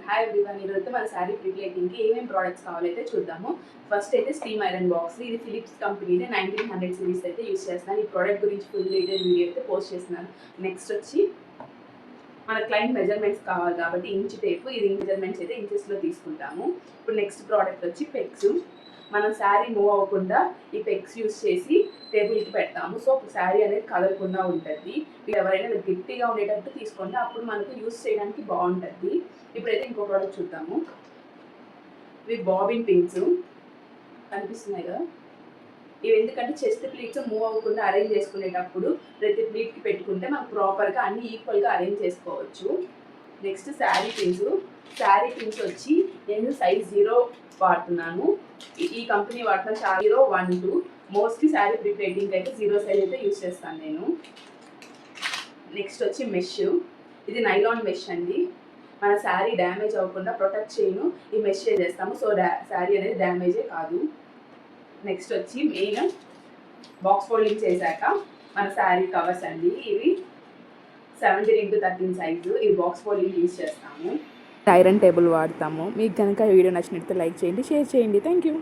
Hi everyone. ఈరోజు మన శారీ ప్రిప్లేటింగ్కి ఏమేమి ప్రోడక్ట్స్ కావాలైతే చూద్దాము. ఫస్ట్ అయితే స్టీమ్ ఐరన్ బాక్స్. ఇది ఫిలిప్స్ కంపెనీదే 1900 సిరీస్ అయితే యూస్ చేస్తున్నాను. ఈ ప్రోడక్ట్ గురించి ఫుల్ డీటెయిల్ వీడియో అయితే పోస్ట్ చేస్తున్నాను. నెక్స్ట్ వచ్చి మన క్లయింట్ మెజర్మెంట్స్ కావాలి కాబట్టి ఇంచ్ టేపు. ఇది మెజర్మెంట్స్ అయితే ఇంచెస్లో తీసుకుంటాము. ఇప్పుడు నెక్స్ట్ ప్రోడక్ట్ వచ్చి పెక్స్. మనం శారీ మూవ్ అవ్వకుండా ఈ పెక్స్ యూస్ చేసి టేబుల్కి పెడతాము. సో శారీ అనేది కదలకుండా ఉంటుంది. ఎవరైనా గట్టిగా ఉండేటట్టు తీసుకోండి, అప్పుడు మనకు యూస్ చేయడానికి బాగుంటుంది. ఇప్పుడైతే ఇంకో ప్రోడక్ట్ చూద్దాము. ఇవి బాబిన్ పిన్స్ కనిపిస్తున్నాయి కదా. ఇవి ఎందుకంటే చెస్ట్ ప్లీట్స్ మూవ్ అవ్వకుండా అరేంజ్ చేసుకునేటప్పుడు ప్రతి ప్లీట్కి పెట్టుకుంటే మనకు ప్రాపర్గా అన్ని ఈక్వల్గా అరేంజ్ చేసుకోవచ్చు. Next sari pins. Sari pins వచ్చి నేను సైజ్ 0 వాడుతున్నాను. ఈ కంపెనీ వాడుతున్న 0, 1, 2. మోస్ట్లీ శారీ ప్రిప్లేటింగ్ అయితే 0 సైజ్ అయితే యూస్ చేస్తాను నేను. నెక్స్ట్ వచ్చి మెష్. ఇది నైలాన్ మెష్ అండి. మన శారీ డ్యామేజ్ అవ్వకుండా ప్రొటెక్ట్ చేయను ఈ మెష్ చేస్తాము. సో శారీ అనేది డ్యామేజే కాదు. నెక్స్ట్ వచ్చి మెయిన్ బాక్స్ ఫోల్డింగ్ చేశాక మన శారీ కవర్స్ అండి. ఇవి 17x13 సైజు. ఇవి బాక్స్ ఫోల్డింగ్ యూస్ చేస్తాము. ఐరన్ టేబుల్ వాడతాము. మీకు కనుక వీడియో నచ్చినట్లయితే లైక్ చేయండి, షేర్ చేయండి. Thank you.